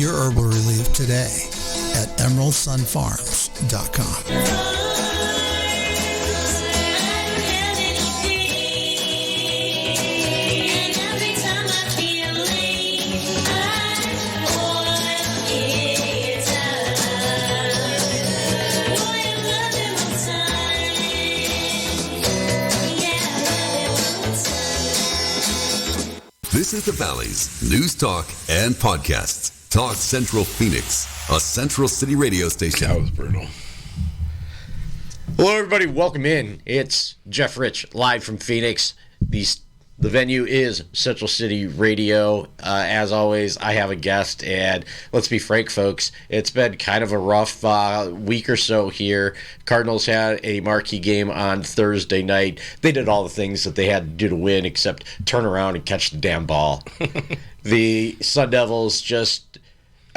your herbal relief today at emeraldsunfarms.com. This is the Valley's News Talk and Podcasts. Talk Central Phoenix, a Central City radio station. That was brutal. Hello, everybody. Welcome in. It's Jeff Rich, live from Phoenix. The venue is Central City Radio. As always, I have a guest, and let's be frank, folks, it's been kind of a rough week or so here. Cardinals had a marquee game on Thursday night. They did all the things that they had to do to win, except turn around and catch the damn ball. The Sun Devils just...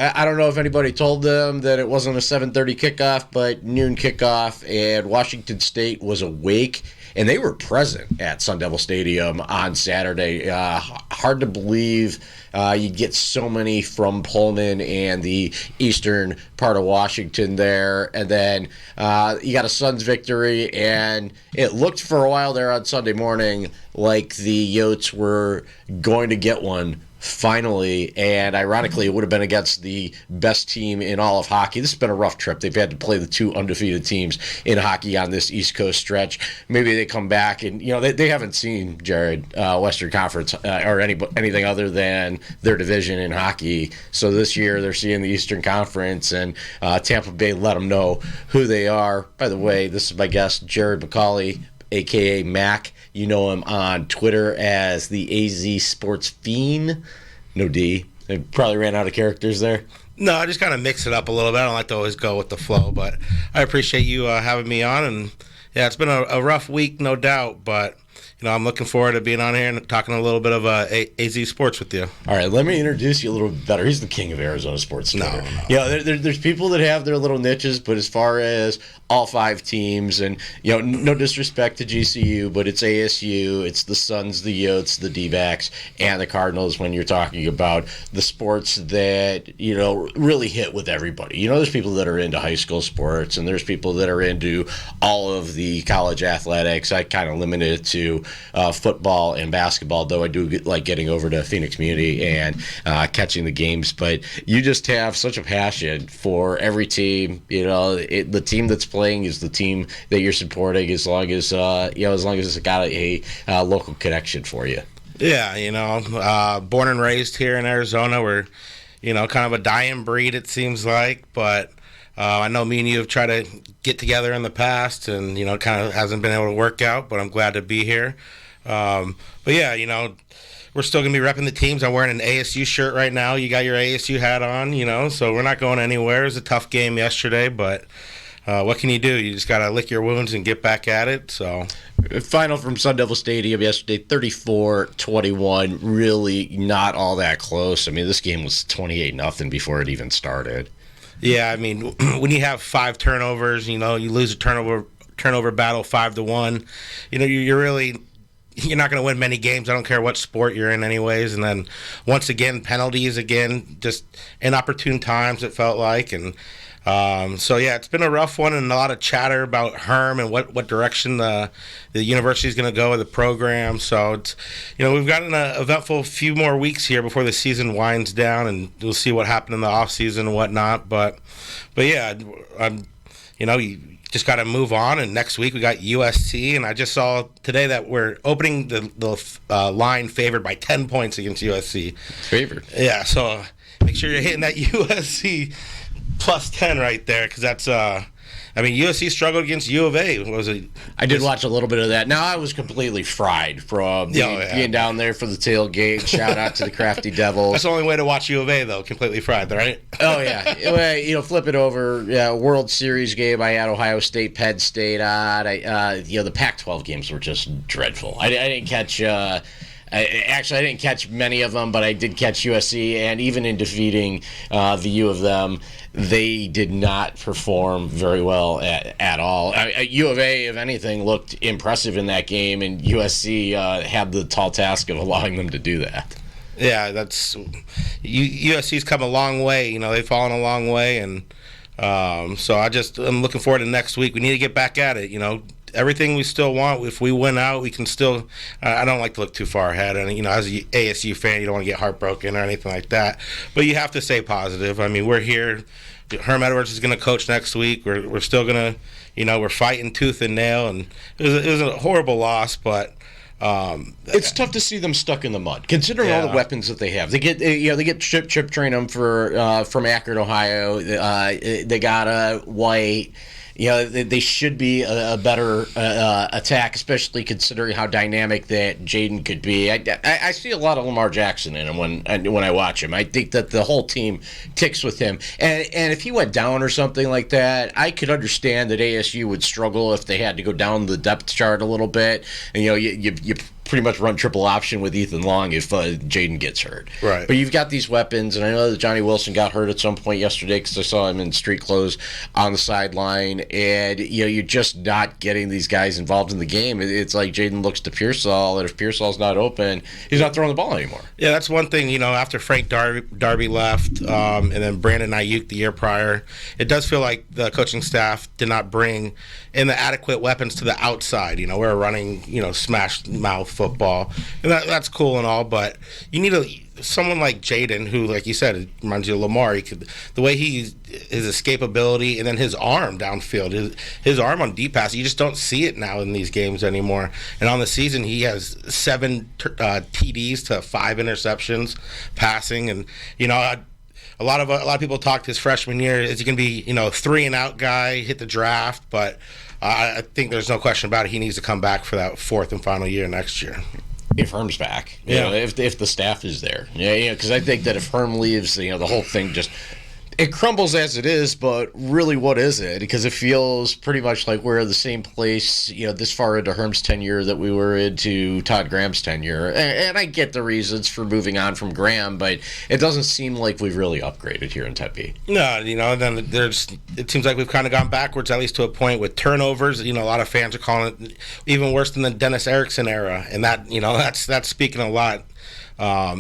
I don't know if anybody told them that it wasn't a 7:30 kickoff, but noon kickoff, and Washington State was awake, and they were present at Sun Devil Stadium on Saturday. Hard to believe you get so many from Pullman and the eastern part of Washington there, and then you got a Suns victory, and it looked for a while there on Sunday morning like the Yotes were going to get one. Finally, and ironically, it would have been against the best team in all of hockey. This has been a rough trip. They've had to play the two undefeated teams in hockey on this East Coast stretch. Maybe they come back and, you know, they haven't seen, Jared, Western Conference or anything other than their division in hockey. So this year they're seeing the Eastern Conference, and Tampa Bay let them know who they are. By the way, this is my guest, Jared Mccawley, a.k.a. Mac. You know him on Twitter as the AZ Sports Fiend. No D. I probably ran out of characters there. No, I just kind of mix it up a little bit. I don't like to always go with the flow, but I appreciate you having me on. And, yeah, it's been a rough week, no doubt, but... You know, I'm looking forward to being on here and talking a little bit of AZ Sports with you. All right, let me introduce you a little bit better. He's the king of Arizona sports. No. Yeah, there's people that have their little niches, but as far as all five teams, and, you know, no disrespect to GCU, but it's ASU, it's the Suns, the Yotes, the D-backs, and the Cardinals when you're talking about the sports that, you know, really hit with everybody. You know, there's people that are into high school sports, and there's people that are into all of the college athletics. I kind of limit it to football and basketball, though I do like getting over to Phoenix Community and catching the games. But you just have such a passion for every team. You know, the team that's playing is the team that you're supporting, as long as it's got a local connection for you. Yeah, you know, born and raised here in Arizona, we're, you know, kind of a dying breed, it seems like, but. I know me and you have tried to get together in the past, and, you know, kind of hasn't been able to work out, but I'm glad to be here. But, yeah, you know, we're still going to be repping the teams. I'm wearing an ASU shirt right now. You got your ASU hat on, you know, so we're not going anywhere. It was a tough game yesterday, but what can you do? You just got to lick your wounds and get back at it. So, final from Sun Devil Stadium yesterday, 34-21, really not all that close. I mean, this game was 28-0 before it even started. Yeah, I mean, when you have 5 turnovers, you know, you lose a turnover battle 5-1. You know, you're not going to win many games. I don't care what sport you're in, anyways. And then once again, penalties again, just inopportune times. It felt like, and so yeah, it's been a rough one, and a lot of chatter about Herm and what direction the university is going to go with the program. So it's, you know, we've got an eventful few more weeks here before the season winds down, and we'll see what happened in the off season and whatnot. But yeah, you know, you just got to move on. And next week we got USC, and I just saw today that we're opening the line favored by 10 points against USC. Favored. Yeah, so make sure you're hitting that USC plus 10 right there, because that's I mean, USC struggled against U of A. I did watch a little bit of that. Now, I was completely fried from being down there for the tailgate. Shout out to the Crafty Devils. That's the only way to watch U of A, though, completely fried, right? Oh, yeah. You know, flip it over. Yeah, World Series game, I had Ohio State, Penn State on. The Pac-12 games were just dreadful. I didn't catch... I didn't catch many of them, but I did catch USC, and even in defeating the U of them, they did not perform very well at all. U of A, if anything, looked impressive in that game, and USC had the tall task of allowing them to do that. Yeah, that's USC's come a long way. They've fallen a long way, and so I'm looking forward to next week. We need to get back at it. Everything we still want. If we win out, we can still. I don't like to look too far ahead, and as an ASU fan, you don't want to get heartbroken or anything like that. But you have to stay positive. I mean, we're here. Herm Edwards is going to coach next week. We're still going to, we're fighting tooth and nail, and it was a horrible loss, but. It's tough to see them stuck in the mud, considering all the weapons that they have. They get Chip Trainum from Akron, Ohio. They got White. They should be a better attack, especially considering how dynamic that Jaden could be. I see a lot of Lamar Jackson in him when I watch him. I think that the whole team ticks with him. And if he went down or something like that, I could understand that ASU would struggle if they had to go down the depth chart a little bit. And you pretty much run triple option with Ethan Long if Jaden gets hurt. Right. But you've got these weapons, and I know that Johnny Wilson got hurt at some point yesterday because I saw him in street clothes on the sideline, and you're just not getting these guys involved in the game. It's like Jaden looks to Pearsall, and if Pearsall's not open, he's not throwing the ball anymore. Yeah, that's one thing. After Frank Darby left, and then Brandon Ayuk the year prior, it does feel like the coaching staff did not bring in the adequate weapons to the outside. We're running, smash mouth football, and that's cool and all, but you need someone like Jaden, who, like you said, it reminds you of Lamar. The way his escapability, and then his arm downfield, his arm on deep pass, you just don't see it now in these games anymore. And on the season, he has 7 TDs to 5 interceptions passing, and a lot of people talked his freshman year. Is he going to be 3 and out guy, hit the draft? But I think there's no question about it. He needs to come back for that 4th and final year next year. If Herm's back, if the staff is there, because I think that if Herm leaves, the whole thing just. It crumbles as it is, but really, what is it? Because it feels pretty much like we're in the same place, this far into Herm's tenure that we were into Todd Graham's tenure. And I get the reasons for moving on from Graham, but it doesn't seem like we've really upgraded here in Tempe. No, then it seems like we've kind of gone backwards, at least to a point with turnovers. A lot of fans are calling it even worse than the Dennis Erickson era, and that's speaking a lot.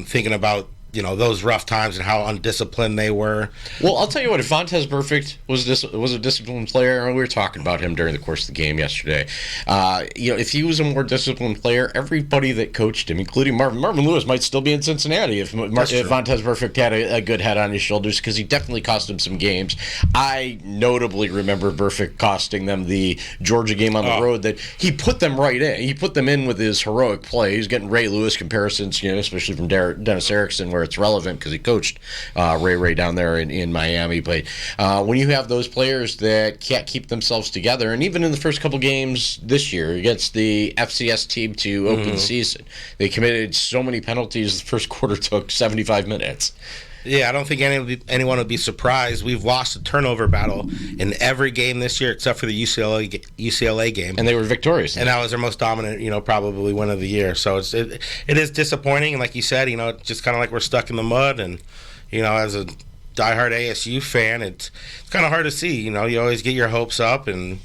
Thinking about. Those rough times and how undisciplined they were. Well, I'll tell you what, if Vontez Burfict was a disciplined player, and we were talking about him during the course of the game yesterday, if he was a more disciplined player, everybody that coached him, including Marvin Lewis, might still be in Cincinnati if Vontez Burfict had a good head on his shoulders, because he definitely cost him some games. I notably remember Burfict costing them the Georgia game on the road that he put them right in. He put them in with his heroic play. He was getting Ray Lewis comparisons, especially from Dennis Erickson, where it's relevant because he coached Ray down there in Miami. But when you have those players that can't keep themselves together, and even in the first couple games this year against the FCS team to open the season, they committed so many penalties. The first quarter took 75 minutes. Yeah, I don't think anyone would be surprised. We've lost a turnover battle in every game this year except for the UCLA game. And they were victorious. And that was their most dominant, probably win of the year. So it is disappointing. And like you said, just kind of like we're stuck in the mud. And, as a diehard ASU fan, it's kind of hard to see. You always get your hopes up and,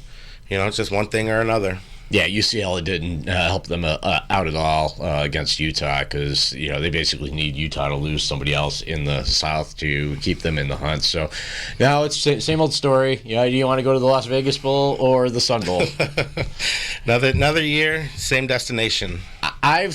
it's just one thing or another. Yeah, UCLA didn't help them out at all against Utah because, they basically need Utah to lose somebody else in the South to keep them in the hunt. So now it's the same old story. Do you want to go to the Las Vegas Bowl or the Sun Bowl? Another year, same destination. I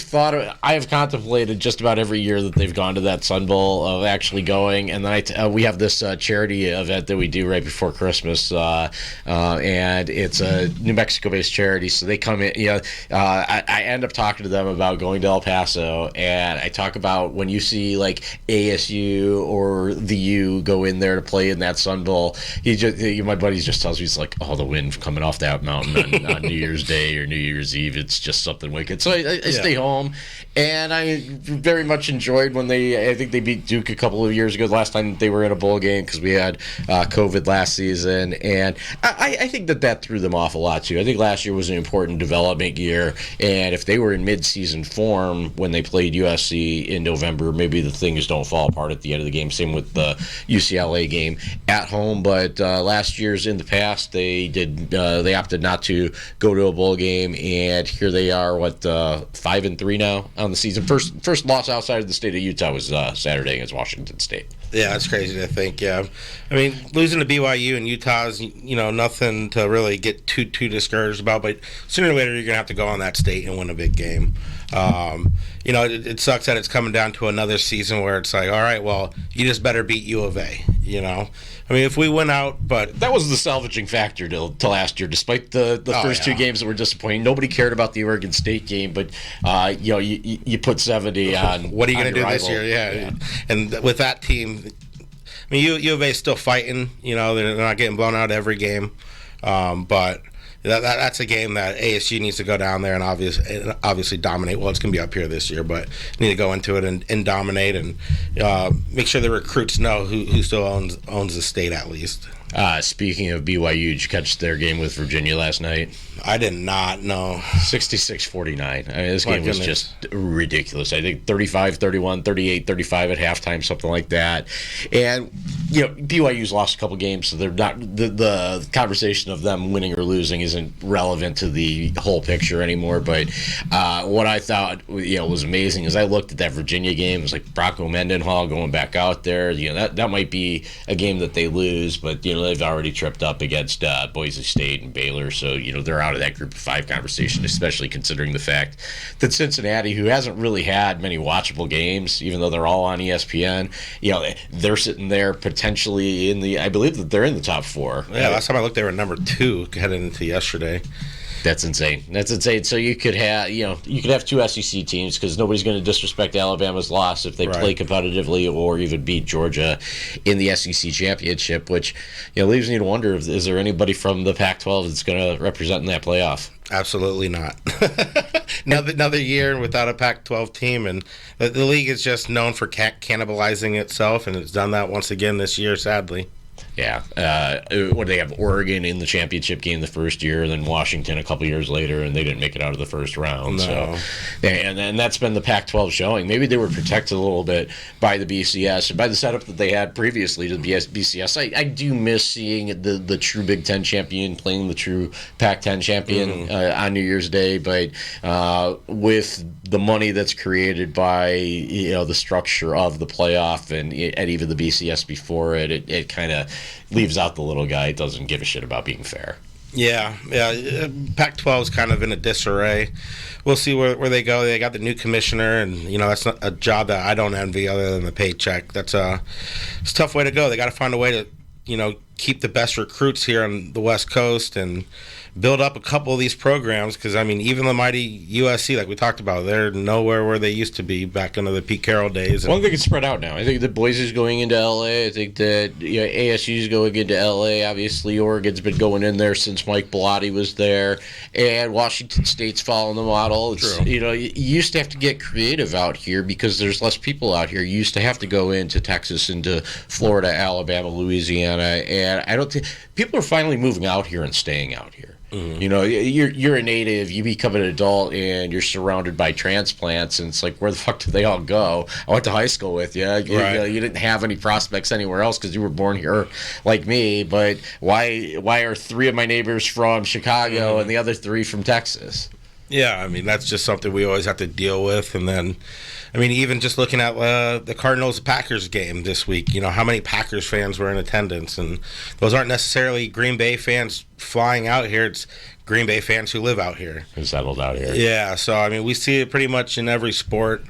have contemplated just about every year that they've gone to that Sun Bowl of actually going, and then we have this charity event that we do right before Christmas, and it's a New Mexico-based charity, so they come in. I end up talking to them about going to El Paso, and I talk about when you see like ASU or the U go in there to play in that Sun Bowl. My buddy just tells me, he's like, the wind coming off that mountain on New Year's Day or New Year's Eve, it's just something wicked. So I stay home, and I very much enjoyed when I think they beat Duke a couple of years ago, the last time they were in a bowl game, because we had COVID last season, and I think that threw them off a lot too. I think last year was an important development year, and if they were in mid-season form when they played USC in November, maybe the things don't fall apart at the end of the game. Same with the UCLA game at home, but last year's in the past, they opted not to go to a bowl game, and here they are, 5 5-3 now on the season. First loss outside of the state of Utah was Saturday against Washington State. Yeah, that's crazy to think. Yeah, I mean, losing to BYU and Utah's nothing to really get too discouraged about. But sooner or later, you're gonna have to go on that state and win a big game. It sucks that it's coming down to another season where it's like, all right, well, you just better beat U of A. I mean, if we win out, but that was the salvaging factor to last year. Despite the first two games that were disappointing, nobody cared about the Oregon State game. But you put 70 on. What are you going to do this year? Yeah, and with that team, I mean, U of A is still fighting. They're not getting blown out every game, but. That's a game that ASU needs to go down there and obviously dominate. Well, it's going to be up here this year, but need to go into it and dominate and make sure the recruits know who still owns the state at least. Speaking of BYU, did you catch their game with Virginia last night? I did not, no. 66-49. I mean, this game was just ridiculous. I think 35-31, 38-35 at halftime, something like that. And, BYU's lost a couple games, so they're not the conversation of them winning or losing isn't relevant to the whole picture anymore. But what I thought was amazing is I looked at that Virginia game. It was like Bronco Mendenhall going back out there. That might be a game that they lose, but they've already tripped up against Boise State and Baylor, so they're out of that group of five conversation, especially considering the fact that Cincinnati, who hasn't really had many watchable games, even though they're all on ESPN, they're sitting there potentially I believe that they're in the top four. Yeah, last time I looked, they were number 2 heading into yesterday. That's insane. So you could have two SEC teams because nobody's going to disrespect Alabama's loss if they play competitively or even beat Georgia in the SEC championship, which leaves me to wonder is there anybody from the Pac-12 that's going to represent in that playoff? Absolutely not. Another year without a Pac-12 team, and the league is just known for cannibalizing itself, and it's done that once again this year, sadly. Yeah. What do they have? Oregon in the championship game the first year, and then Washington a couple years later, and they didn't make it out of the first round. No. So, and that's been the Pac-12 showing. Maybe they were protected a little bit by the BCS and by the setup that they had previously to the BCS. I do miss seeing the true Big Ten champion playing the true Pac-10 champion on New Year's Day, but with the money that's created by the structure of the playoff and even the BCS before it kind of leaves out the little guy. It doesn't give a shit about being fair. Yeah. Pac-12 is kind of in a disarray. We'll see where they go. They got the new commissioner, and that's not a job that I don't envy other than the paycheck. It's a tough way to go. They got to find a way to keep the best recruits here on the West Coast and build up a couple of these programs, because even the mighty USC, like we talked about, they're nowhere where they used to be back into the Pete Carroll days. Well, I think it's spread out now. I think that Boise's going into LA. I think that ASU's going into LA. Obviously, Oregon's been going in there since Mike Bellotti was there, and Washington State's following the model. It's, you used to have to get creative out here because there's less people out here. You used to have to go into Texas, into Florida, Alabama, Louisiana, and I don't think people are finally moving out here and staying out here. Mm-hmm. You're a native, you become an adult, and you're surrounded by transplants, and it's like, where the fuck did they all go? I went to high school with you. You didn't have any prospects anywhere else because you were born here like me, but why are 3 of my neighbors from Chicago and the other 3 from Texas? Yeah, that's just something we always have to deal with. And then, even just looking at the Cardinals-Packers game this week, how many Packers fans were in attendance? And those aren't necessarily Green Bay fans flying out here. It's Green Bay fans who live out here. Who settled out here. Yeah, so, we see it pretty much in every sport.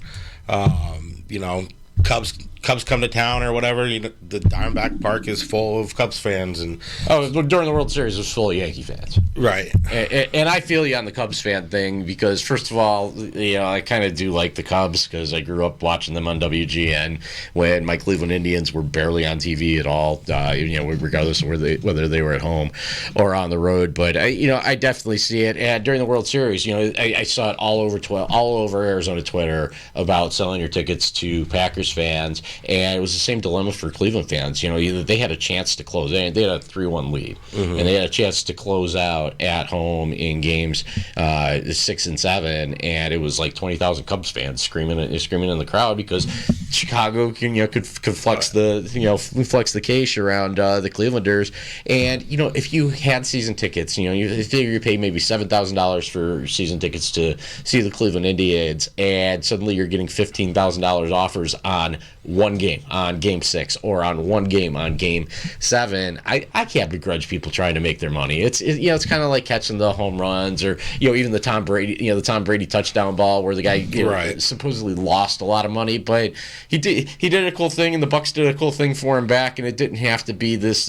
Cubs come to town or whatever, the Diamondback Park is full of Cubs fans. And during the World Series, it was full of Yankee fans. Right. And I feel you on the Cubs fan thing because, first of all, I kind of do like the Cubs because I grew up watching them on WGN when my Cleveland Indians were barely on TV at all, regardless of whether they were at home or on the road. But I definitely see it. And during the World Series, I saw it all over Arizona Twitter about selling your tickets to Packers fans. And it was the same dilemma for Cleveland fans. Either they had a chance to close. They had a 3-1 lead, and they had a chance to close out at home in games 6 and 7, and it was like 20,000 Cubs fans screaming in the crowd because Chicago could flex the case around the Clevelanders. And if you had season tickets, you figure you pay maybe $7,000 for season tickets to see the Cleveland Indians, and suddenly you're getting $15,000 offers on one game, on Game 6, or on one game on Game 7. I can't begrudge people trying to make their money. It's kind of like catching the home runs, or even the Tom Brady touchdown ball where the guy supposedly lost a lot of money, but he did a cool thing, and the Bucks did a cool thing for him back, and it didn't have to be this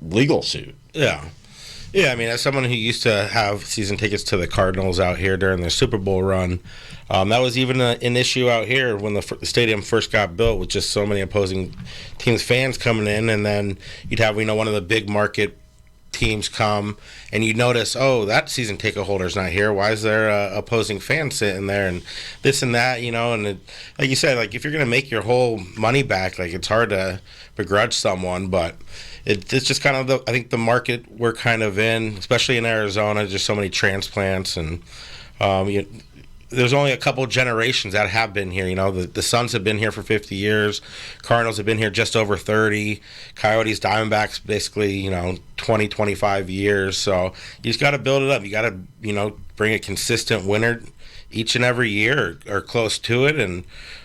legal suit. Yeah. Yeah, I mean, as someone who used to have season tickets to the Cardinals out here during their Super Bowl run, that was even an issue out here when the stadium first got built, with just so many opposing teams' fans coming in, and then you'd have one of the big market teams come, and you notice, oh, that season ticket holder's not here. Why is there opposing fans sitting there, and this and that, and like you said, like if you're gonna make your whole money back, like it's hard to begrudge someone, but it's just kind of I think the market we're kind of in, especially in Arizona, just so many transplants, and there's only a couple generations that have been here. The Suns have been here for 50 years. Cardinals have been here just over 30. Coyotes, Diamondbacks, basically, 20, 25 years. So you just got to build it up. You got to, bring a consistent winner each and every year or close to it. And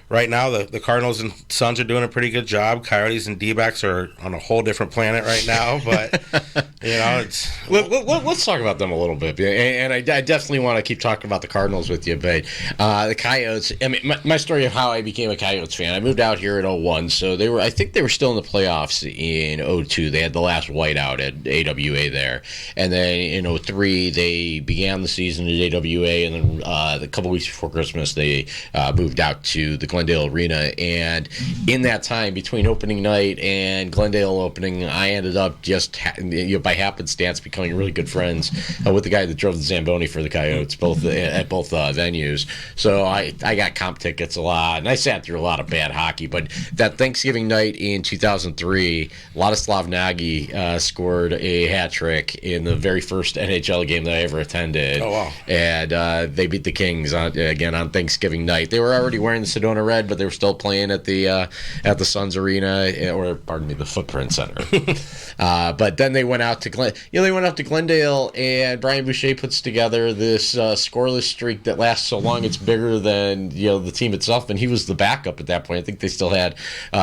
right now, the Cardinals and Suns are doing a pretty good job. Coyotes and D-backs are on a whole different planet right now. But, it's... Let's talk about them a little bit. And I definitely want to keep talking about the Cardinals with you. But the Coyotes, I mean, my story of how I became a Coyotes fan, I moved out here in 2001. So I think they were still in the playoffs in 2002. They had the last whiteout at AWA there. And then in 2003, they began the season at AWA. And then a couple weeks before Christmas, they moved out to the Glendale Arena, and in that time between opening night and Glendale opening, I ended up just by happenstance becoming really good friends with the guy that drove the Zamboni for the Coyotes, at both venues. So I got comp tickets a lot, and I sat through a lot of bad hockey. But that Thanksgiving night in 2003, Ladislav Nagy scored a hat trick in the very first NHL game that I ever attended. Oh wow! And they beat the Kings on Thanksgiving night. They were already wearing the Sedona red, but they were still playing at the Suns Arena, or pardon me, the Footprint Center. But then they went out to Glendale, and Brian Boucher puts together this scoreless streak that lasts so long it's bigger than the team itself. And he was the backup at that point. I think they still had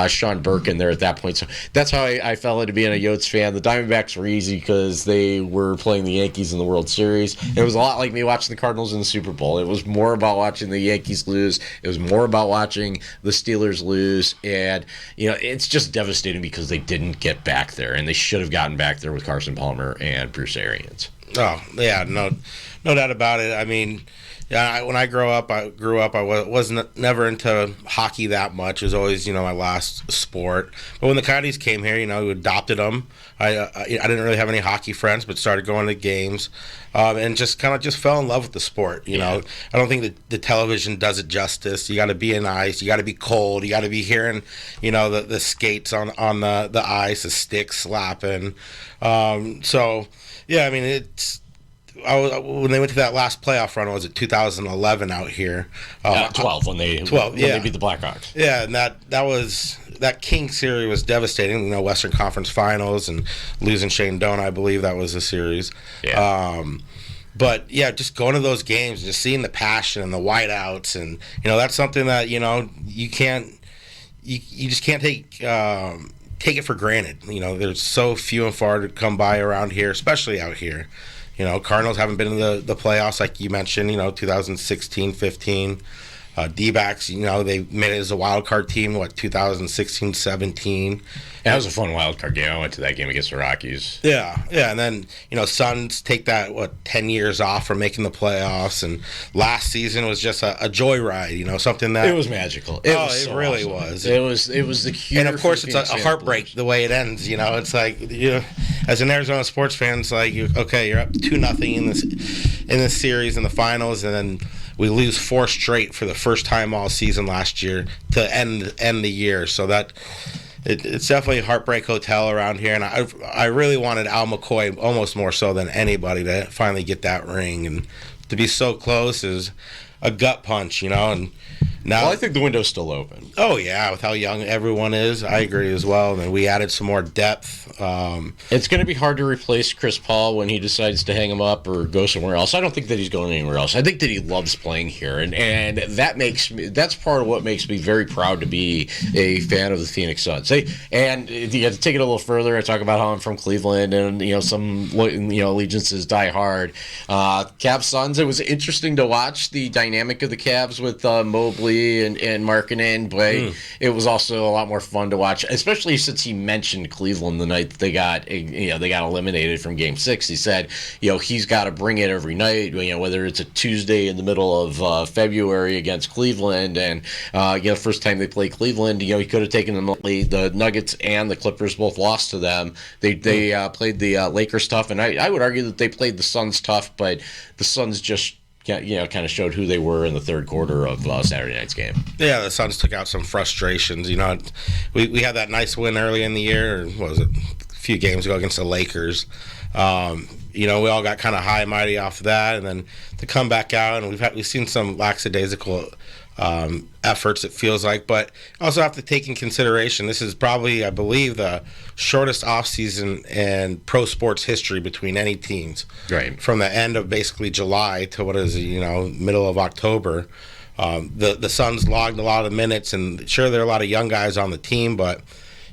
Sean Burke in there at that point. So that's how I fell into being a Yotes fan. The Diamondbacks were easy because they were playing the Yankees in the World Series. It was a lot like me watching the Cardinals in the Super Bowl. It was more about watching the Yankees lose. It was more about watching the Steelers lose, and it's just devastating because they didn't get back there, and they should have gotten back there with Carson Palmer and Bruce Arians. Oh yeah, no doubt about it. I mean, when I grew up, I wasn't never into hockey that much. It was always my last sport. But when the Coyotes came here, we adopted them. I didn't really have any hockey friends, but started going to games, and just fell in love with the sport. I don't think that the television does it justice. You got to be in ice. You got to be cold. You got to be hearing the skates on the ice, the sticks slapping. So yeah, I mean it's. When they went to that last playoff run, was it 2011 out here? 12 when they beat the Blackhawks. Yeah, and that King series was devastating. Western Conference Finals and losing Shane Doan, I believe that was the series. Yeah. But yeah, just going to those games, just seeing the passion and the whiteouts, and that's something that you just can't take it for granted. There's so few and far to come by around here, especially out here. Cardinals haven't been in the playoffs like you mentioned, 2016, 15. D-backs, they made it as a wild card team, 2016, 17. That was a fun wild card game. I went to that game against the Rockies. Yeah, and then, Suns take that, 10 years off from making the playoffs, and last season was just a joyride, something that... It was magical. It really awesome. was. It was the cure. And of course, it's a heartbreak the way it ends, It's like, as an Arizona sports fan, it's like, okay, you're up 2-0 in this series in the finals, and then we lose 4 straight for the first time all season last year to end the year. So that it's definitely a heartbreak hotel around here, and I really wanted Al McCoy almost more so than anybody to finally get that ring, and to be so close is a gut punch, and now, well, I think the window's still open. Oh, yeah, with how young everyone is. I agree as well. And we added some more depth. It's going to be hard to replace Chris Paul when he decides to hang him up or go somewhere else. I don't think that he's going anywhere else. I think that he loves playing here. And that's part of what makes me very proud to be a fan of the Phoenix Suns. And you have to take it a little further. I talk about how I'm from Cleveland and, some, allegiances die hard. Cavs Suns, it was interesting to watch the dynamic of the Cavs with Mobley and Markkanen, but it was also a lot more fun to watch, especially since he mentioned Cleveland the night that they got eliminated from Game 6. He said, he's got to bring it every night, whether it's a Tuesday in the middle of February against Cleveland, and first time they played Cleveland, he could have taken them. The Nuggets and the Clippers both lost to them. They played the Lakers tough, and I would argue that they played the Suns tough, but the Suns just kind of showed who they were in the third quarter of Saturday night's game. Yeah, the Suns took out some frustrations. We had that nice win early in the year, or what was it, a few games ago against the Lakers. We all got kind of high and mighty off of that, and then to come back out, and we've seen some lackadaisical efforts, it feels like, but also have to take in consideration this is probably, I believe, the shortest offseason in pro sports history between any teams. Right. From the end of basically July to middle of October. The Suns logged a lot of minutes, and sure, there are a lot of young guys on the team, but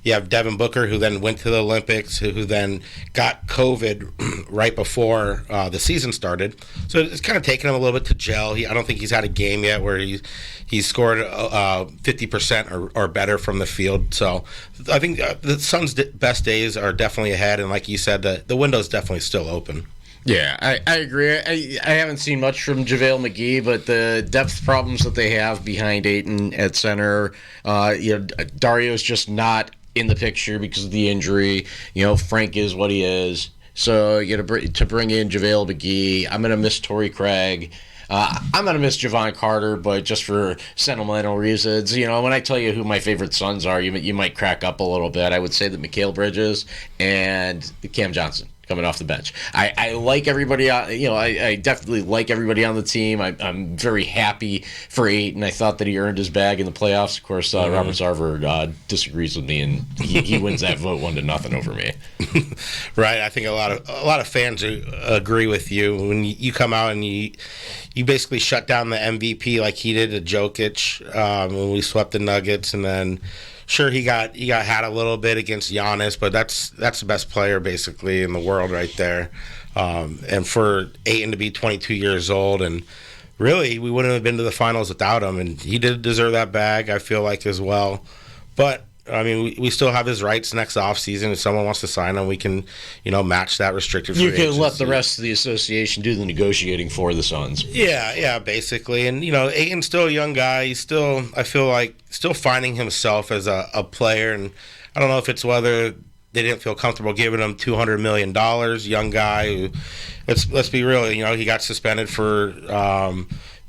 you have Devin Booker, who then went to the Olympics, who then got COVID right before the season started. So it's kind of taken him a little bit to gel. I don't think he's had a game yet where he's scored 50% or better from the field. So I think the Suns' best days are definitely ahead, and like you said, the window's definitely still open. Yeah, I agree. I haven't seen much from JaVale McGee, but the depth problems that they have behind Ayton at center, Dario's just not in the picture because of the injury. Frank is what he is. So to bring in JaVale McGee, I'm going to miss Torrey Craig. I'm going to miss Javon Carter, but just for sentimental reasons. When I tell you who my favorite Suns are, you might crack up a little bit. I would say that Mikal Bridges and Cam Johnson coming off the bench. I like everybody. I definitely like everybody on the team. I'm very happy for Ayton. I thought that he earned his bag in the playoffs. Of course, Robert Sarver disagrees with me, and he wins that vote 1-0 over me. Right. I think a lot of fans agree with you when you come out and you basically shut down the MVP like he did to Jokic when we swept the Nuggets, and then. Sure, he got had a little bit against Giannis, but that's the best player basically in the world right there. And for Ayton to be 22 years old, and really we wouldn't have been to the finals without him. And he did deserve that bag, I feel like, as well. But we still have his rights next offseason. If someone wants to sign him, we can, match that restricted free agency. You can let the rest of the association do the negotiating for the Suns. Yeah, basically. And, Ayton's still a young guy. He's still, I feel like, still finding himself as a player. And I don't know if it's whether they didn't feel comfortable giving him $200 million, young guy who, let's be real, he got suspended for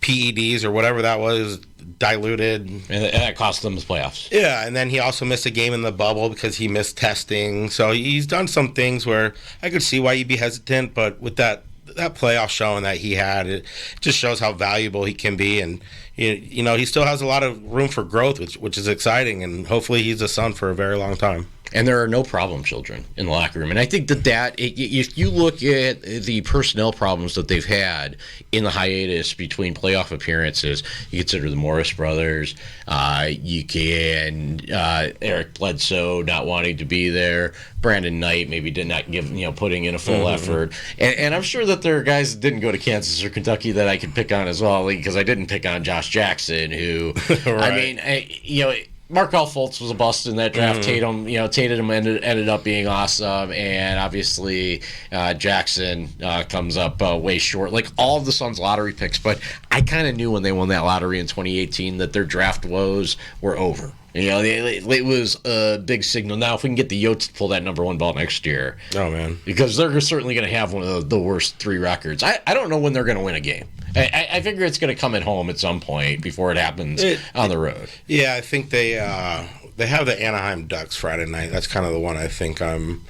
PEDs or whatever that was, diluted. And that cost them the playoffs. Yeah, and then he also missed a game in the bubble because he missed testing. So he's done some things where I could see why you'd be hesitant, but with that playoff showing that he had, it just shows how valuable he can be. And, he still has a lot of room for growth, which is exciting, and hopefully he's a Sun for a very long time. And there are no problem children in the locker room. And I think that if you look at the personnel problems that they've had in the hiatus between playoff appearances, you consider the Morris brothers, you can Eric Bledsoe not wanting to be there, Brandon Knight maybe did not putting in a full effort. And I'm sure that there are guys that didn't go to Kansas or Kentucky that I could pick on as well, because I didn't pick on Josh Jackson, who, right. Markelle Fultz was a bust in that draft. Tatum ended up being awesome, and obviously Jackson comes up way short. Like all of the Suns' lottery picks, but I kind of knew when they won that lottery in 2018 that their draft woes were over. It was a big signal. Now, if we can get the Yotes to pull that number 1 belt next year, oh man, because they're certainly going to have one of the worst 3 records. I don't know when they're going to win a game. I figure it's going to come at home at some point before it happens on the road. Yeah, I think they have the Anaheim Ducks Friday night. That's kind of the one I think I'm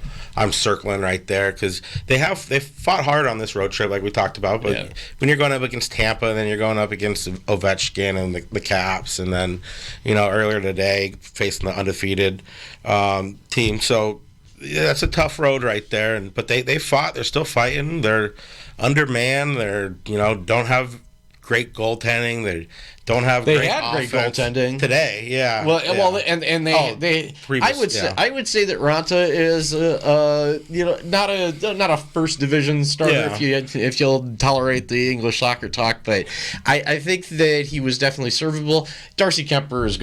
circling right there, because they fought hard on this road trip like we talked about, but when you're going up against Tampa and then you're going up against Ovechkin and the Caps, and then earlier today facing the undefeated team, so that's a tough road right there. But they fought. They're still fighting. They're undermanned. They're don't have great goaltending. They don't have great goaltending today. Yeah. Well, and they I would say that Ranta is not a first division starter, if you'll tolerate the English soccer talk, but I think that he was definitely servable. Darcy Kemper is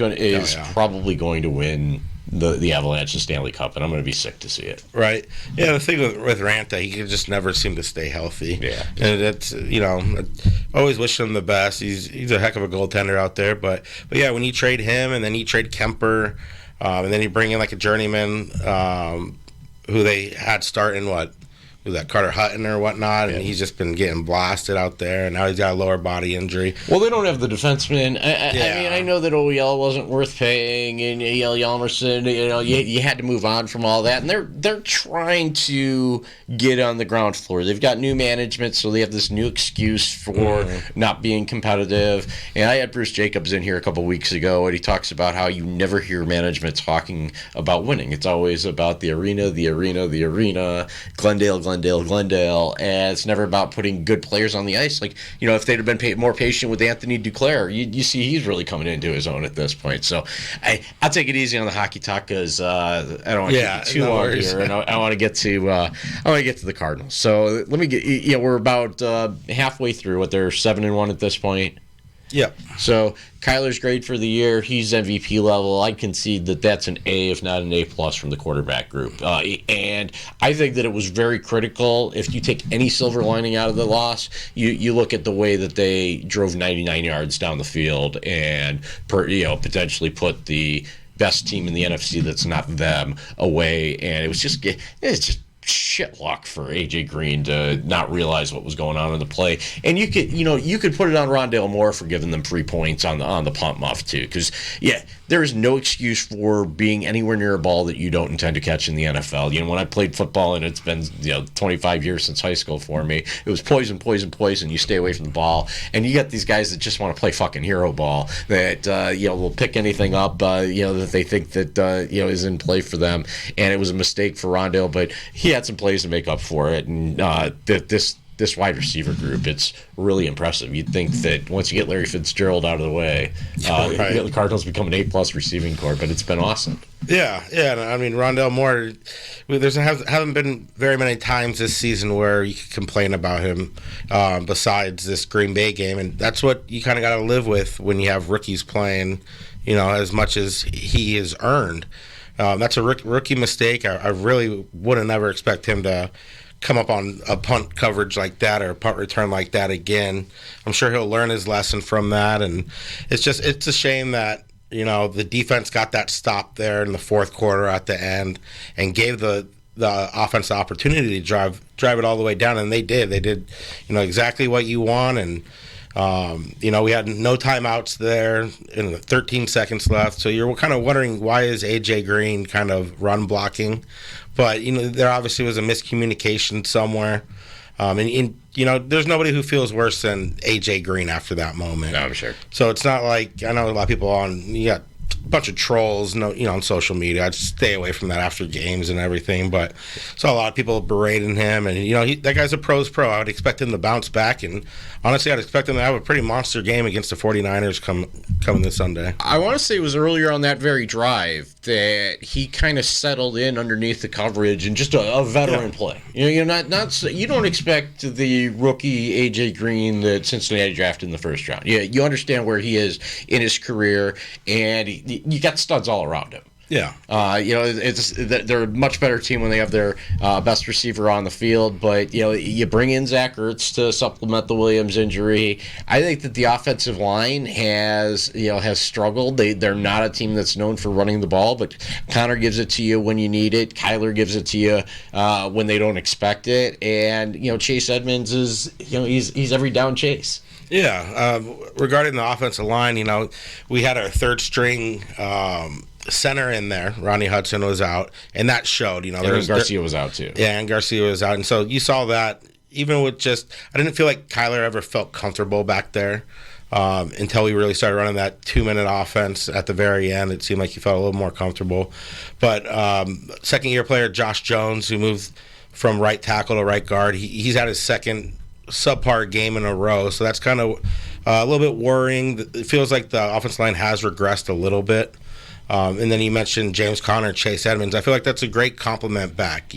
probably going to win the Avalanche the Stanley Cup, and I'm going to be sick to see it. Right. Yeah, the thing with Ranta, he can just never seem to stay healthy. Yeah. And it's, I always wish him the best. He's a heck of a goaltender out there. But yeah, when you trade him and then you trade Kemper, and then you bring in like a journeyman who they had starting, was that Carter Hutton or whatnot, and he's just been getting blasted out there, and now he's got a lower body injury. Well, they don't have the defenseman. I mean, I know that OEL wasn't worth paying, and Yelmerson, you had to move on from all that, and they're trying to get on the ground floor. They've got new management, so they have this new excuse for not being competitive. And I had Bruce Jacobs in here a couple weeks ago, and he talks about how you never hear management talking about winning. It's always about the arena, Glendale, and it's never about putting good players on the ice. Like, if they'd have been more patient with Anthony Duclair, you see he's really coming into his own at this point. So I'll take it easy on the hockey talk, because I don't want to keep you too long here, and I want to get to the Cardinals. So let me get we're about halfway through. They're 7-1 at this point. Yep. So Kyler's grade for the year, he's MVP level. I concede that that's an A, if not an A plus, from the quarterback group. And I think that it was very critical. If you take any silver lining out of the loss, you look at the way that they drove 99 yards down the field and potentially put the best team in the NFC that's not them away. And it's just shit luck for AJ Green to not realize what was going on in the play. And you could put it on Rondale Moore for giving them 3 points on the punt muff too, because there is no excuse for being anywhere near a ball that you don't intend to catch in the NFL. When I played football, and it's been 25 years since high school for me, it was poison. You stay away from the ball, and you got these guys that just want to play fucking hero ball that will pick anything up that they think that is in play for them. And it was a mistake for Rondale, but he had some plays to make up for it, and this wide receiver group, it's really impressive. You'd think that once you get Larry Fitzgerald out of the way, the Cardinals become an A+ receiving corps, but it's been awesome. Yeah. I mean, Rondale Moore, haven't been very many times this season where you could complain about him besides this Green Bay game, and that's what you kind of got to live with when you have rookies playing, as much as he has earned. That's a rookie mistake. I really would have never expect him to come up on a punt coverage like that or a punt return like that again. I'm sure he'll learn his lesson from that, and it's a shame that the defense got that stop there in the fourth quarter at the end and gave the offense the opportunity to drive it all the way down, and they did exactly what you want. And we had no timeouts there, and 13 seconds left. So you're kind of wondering, why is AJ Green kind of run blocking? But there obviously was a miscommunication somewhere. And there's nobody who feels worse than AJ Green after that moment. No, I'm sure. So it's not like, I know a lot of people you got a bunch of trolls, on social media. I'd stay away from that after games and everything. But saw a lot of people berating him, and that guy's a pro's pro. I would expect him to bounce back, and honestly, I'd expect him to have a pretty monster game against the 49ers coming this Sunday. I want to say it was earlier on that very drive that he kind of settled in underneath the coverage and just a veteran play. You don't expect the rookie AJ Green that Cincinnati drafted in the first round. You understand where he is in his career, and you got studs all around him. Yeah. They're a much better team when they have their best receiver on the field, but you bring in Zach Ertz to supplement the Williams injury. I think that the offensive line has struggled. They're not a team that's known for running the ball, but Connor gives it to you when you need it. Kyler gives it to you when they don't expect it, and Chase Edmonds is he's every down Chase. Yeah, regarding the offensive line, we had our third string center in there. Ronnie Hudson was out, and that showed. And Garcia was out too. Yeah, and Garcia was out, and so you saw that. Even with I didn't feel like Kyler ever felt comfortable back there until we really started running that 2-minute offense at the very end. It seemed like he felt a little more comfortable. But second-year player Josh Jones, who moved from right tackle to right guard, he's had his second subpar game in a row, so that's kind of a little bit worrying. It feels like the offensive line has regressed a little bit. And then you mentioned James Conner, Chase Edmonds. I feel like that's a great compliment back.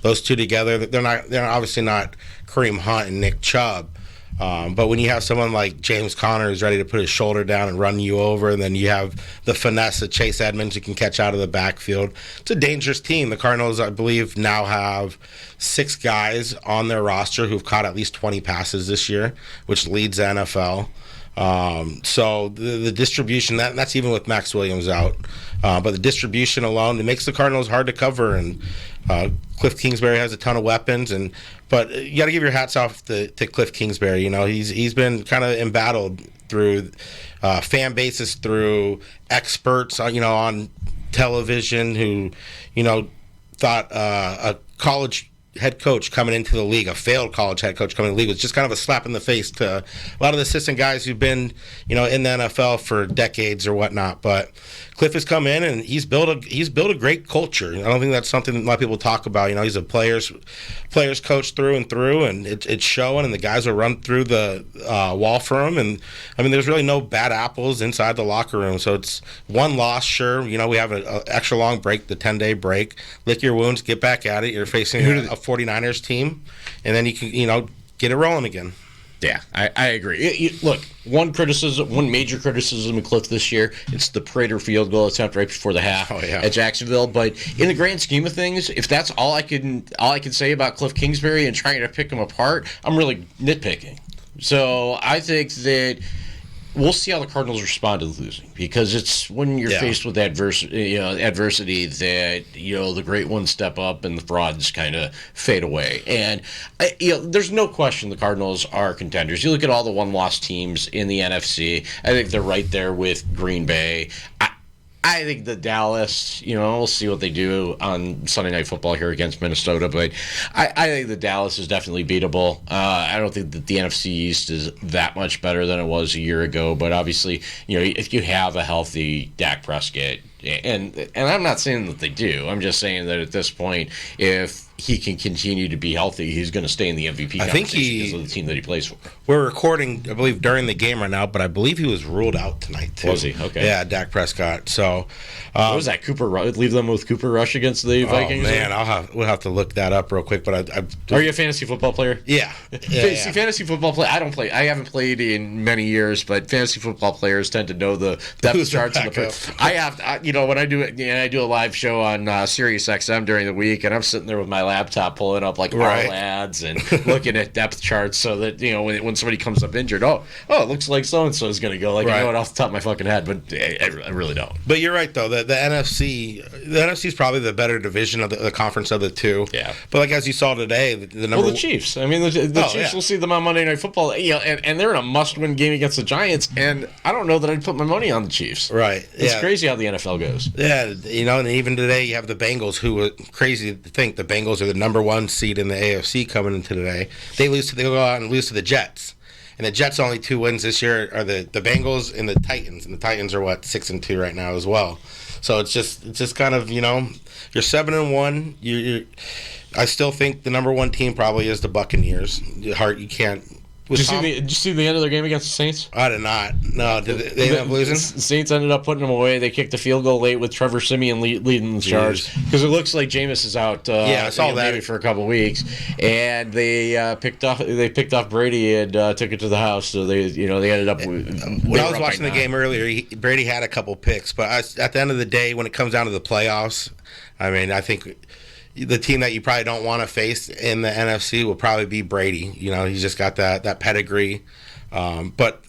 Those two together, they're obviously not Kareem Hunt and Nick Chubb. But when you have someone like James Conner who's ready to put his shoulder down and run you over, and then you have the finesse of Chase Edmonds who can catch out of the backfield, it's a dangerous team. The Cardinals, I believe, now have 6 guys on their roster who've caught at least 20 passes this year, which leads the NFL. So the distribution, that's even with Max Williams out. But the distribution alone, it makes the Cardinals hard to cover, and Cliff Kingsbury has a ton of weapons, but you got to give your hats off to Cliff Kingsbury. He's been kind of embattled through fan bases, through experts, on television who, thought a college head coach coming into the league, a failed college head coach coming into the league, was just kind of a slap in the face to a lot of the assistant guys who've been, in the NFL for decades or whatnot. But Cliff has come in and he's built a great culture. I don't think that's something that a lot of people talk about. He's a players coach through and through, and it's showing. And the guys will run through the wall for him. And there's really no bad apples inside the locker room. So it's one loss, sure. We have an extra long break, the 10-day break. Lick your wounds, get back at it. You're facing a 49ers team, and then you can get it rolling again. Yeah, I agree. Look, one major criticism of Cliff this year, it's the Prater field goal attempt right before the half at Jacksonville. But in the grand scheme of things, if that's all I can say about Cliff Kingsbury and trying to pick him apart, I'm really nitpicking. So I think that we'll see how the Cardinals respond to losing, because it's when you're faced with adversity that the great ones step up and the frauds kind of fade away. And there's no question the Cardinals are contenders. You look at all the one-loss teams in the NFC. I think they're right there with Green Bay. I think the Dallas, we'll see what they do on Sunday Night Football here against Minnesota, but I think the Dallas is definitely beatable. I don't think that the NFC East is that much better than it was a year ago, but obviously, if you have a healthy Dak Prescott, and I'm not saying that they do, I'm just saying that at this point, if he can continue to be healthy, he's going to stay in the MVP conversation because of the team that he plays for. We're recording, I believe, during the game right now, but I believe he was ruled out tonight, too. Was he? Okay. Yeah, Dak Prescott. So, what was that? Cooper Rush? Leave them with Cooper Rush against the Vikings? Oh, man, we'll have to look that up real quick. But Are you a fantasy football player? Yeah. See, fantasy football play. I haven't played in many years, but fantasy football players tend to know the depth charts. When I do a live show on Sirius XM during the week, and I'm sitting there with my laptop pulling up all ads and looking at depth charts, so that when somebody comes up injured, it looks like so and so is going to go. I know it off the top of my fucking head, but I really don't. But you're right though. The NFC is probably the better division of the conference of the two. Yeah. But as you saw today, the Chiefs. I mean, the Chiefs will see them on Monday Night Football. And they're in a must-win game against the Giants, and I don't know that I'd put my money on the Chiefs. Right. It's crazy how the NFL goes. Yeah, and even today you have the Bengals, who are crazy to think the Bengals are the number one seed in the AFC coming into today. They go out and lose to the Jets. And the Jets' only 2 wins this year are the Bengals and the Titans. And the Titans are 6-2 right now as well. So it's just kind of, you're 7-1. I still think the number one team probably is the Buccaneers. You can't. Did you see the end of their game against the Saints? I did not. No, did they end up losing? The Saints ended up putting them away. They kicked a field goal late with Trevor Siemian leading the charge, because it looks like Jameis is out. I saw that maybe for a couple weeks, and they picked off Brady and took it to the house. So they ended up. When I was watching the game earlier, Brady had a couple picks, but at the end of the day, when it comes down to the playoffs, I think the team that you probably don't want to face in the NFC will probably be Brady. He's just got that pedigree. But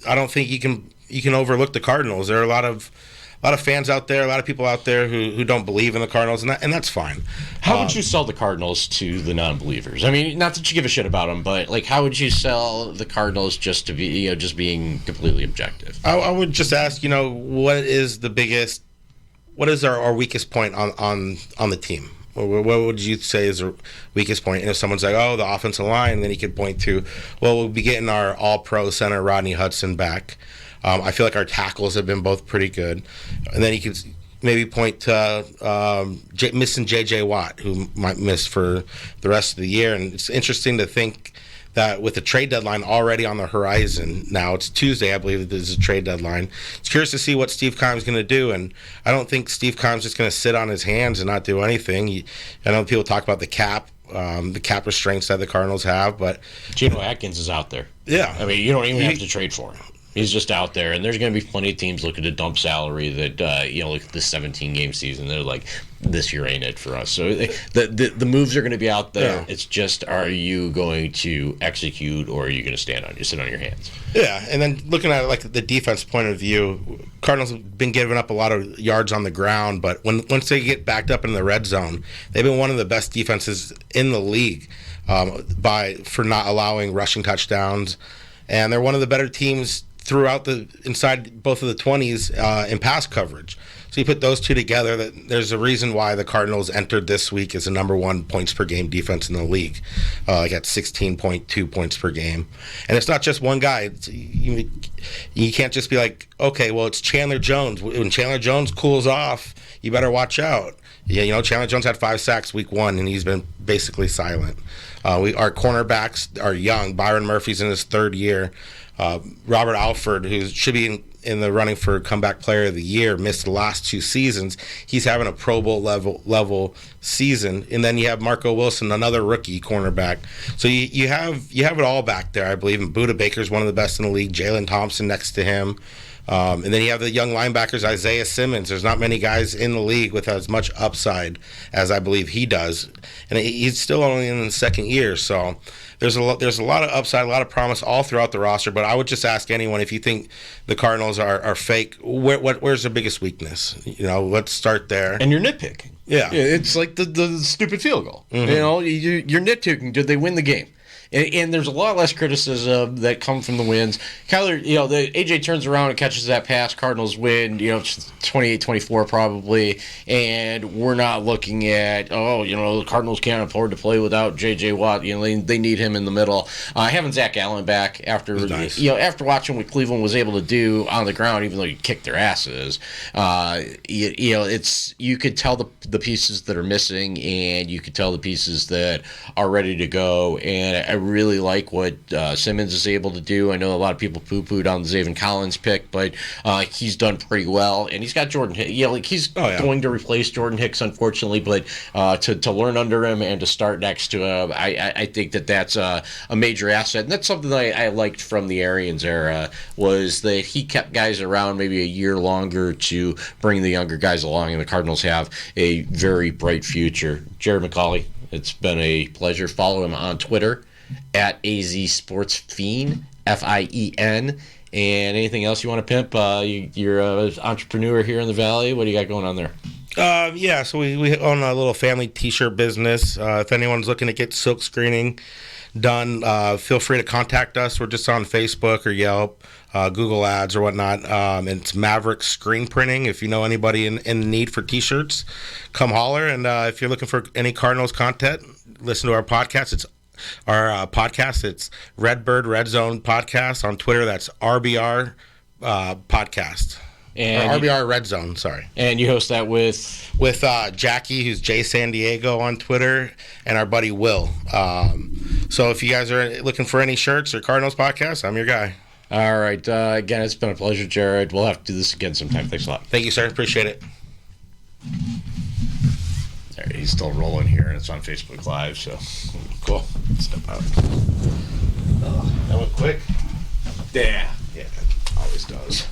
I don't think you can overlook the Cardinals. There are a lot of lot of fans out there, a lot of people out there who don't believe in the Cardinals, and that's fine. How would you sell the Cardinals to the non-believers? I mean, not that you give a shit about them, but like, how would you sell the Cardinals just to be, just being completely objective? I would just ask, what is our weakest point on the team? What would you say is the weakest point? And if someone's like, oh, the offensive line, then he could point to, well, we'll be getting our all-pro center Rodney Hudson back. I feel like our tackles have been both pretty good. And then he could maybe point to missing J.J. Watt, who might miss for the rest of the year. And it's interesting to think that with the trade deadline already on the horizon now, it's Tuesday, I believe there's a trade deadline. It's curious to see what Steve Keim's going to do, and I don't think Steve Keim's just going to sit on his hands and not do anything. I know people talk about the cap restraints that the Cardinals have, but Geno Atkins is out there. Yeah. I mean, you don't even have to trade for him. He's just out there, and there's going to be plenty of teams looking to dump salary that, like the 17-game season. They're like, this year ain't it for us. So the moves are going to be out there. Yeah. It's just, are you going to execute, or are you going to sit on your hands? Yeah, and then looking at it like the defense point of view, Cardinals have been giving up a lot of yards on the ground, but once they get backed up in the red zone, they've been one of the best defenses in the league for not allowing rushing touchdowns, and they're one of the better teams throughout inside both of the 20s in pass coverage. So you put those two together, there's a reason why the Cardinals entered this week as the number one points per game defense in the league, like at 16.2 points per game. And it's not just one guy. You can't just be like, okay, well, it's Chandler Jones. When Chandler Jones cools off, you better watch out. Yeah, Chandler Jones had 5 sacks week 1, and he's been basically silent. Our cornerbacks are young. Byron Murphy's in his 3rd year. Robert Alford, who should be in the running for comeback player of the year, missed the last 2 seasons. He's having a Pro Bowl level season, and then you have Marco Wilson, another rookie cornerback. So you have it all back there, I believe. And Budda Baker's one of the best in the league. Jalen Thompson next to him. And then you have the young linebackers, Isaiah Simmons. There's not many guys in the league with as much upside as I believe he does, and he's still only in the 2nd year. So there's a lot of upside, a lot of promise all throughout the roster. But I would just ask anyone, if you think the Cardinals are fake, where's their biggest weakness? Let's start there. And you're nitpicking. Yeah, it's like the stupid field goal. Mm-hmm. You're nitpicking. Did they win the game? And there's a lot less criticism that come from the wins. Kyler, the AJ turns around and catches that pass. Cardinals win, 28-24 probably. And we're not looking at, the Cardinals can't afford to play without J.J. Watt. They need him in the middle. Having Zach Allen back after after watching what Cleveland was able to do on the ground, even though you kicked their asses, you could tell the pieces that are missing, and you could tell the pieces that are ready to go. And I really like what Simmons is able to do. I know a lot of people poo-pooed on the Zaven Collins pick, but he's done pretty well. And he's got Jordan Hicks. He's going to replace Jordan Hicks, unfortunately, but to learn under him and to start next to him, I think that's a major asset. And that's something that I liked from the Arians era, was that he kept guys around maybe a year longer to bring the younger guys along, and the Cardinals have a very bright future. Jared Mccawley, it's been a pleasure. Follow him on Twitter at AZSportsFien, F-I-E-N. And anything else you want to pimp? You're an entrepreneur here in the Valley. What do you got going on there? So we own a little family T-shirt business. If anyone's looking to get silk screening done, feel free to contact us. We're just on Facebook or Yelp, Google Ads or whatnot. It's Maverick Screen Printing. If you know anybody in need for T-shirts, come holler. And if you're looking for any Cardinals content, listen to our podcast. It's Redbird Red Zone Podcast. On Twitter, that's RBR Podcast. And RBR Red Zone, sorry. And you host that with Jackie, who's J San Diego on Twitter, and our buddy Will. So if you guys are looking for any shirts or Cardinals podcasts, I'm your guy. All right. Again, it's been a pleasure, Jared. We'll have to do this again sometime. Thanks a lot. Thank you, sir. Appreciate it. There, he's still rolling here, and it's on Facebook Live, so cool. Step out. Oh, that went quick. Yeah, it always does.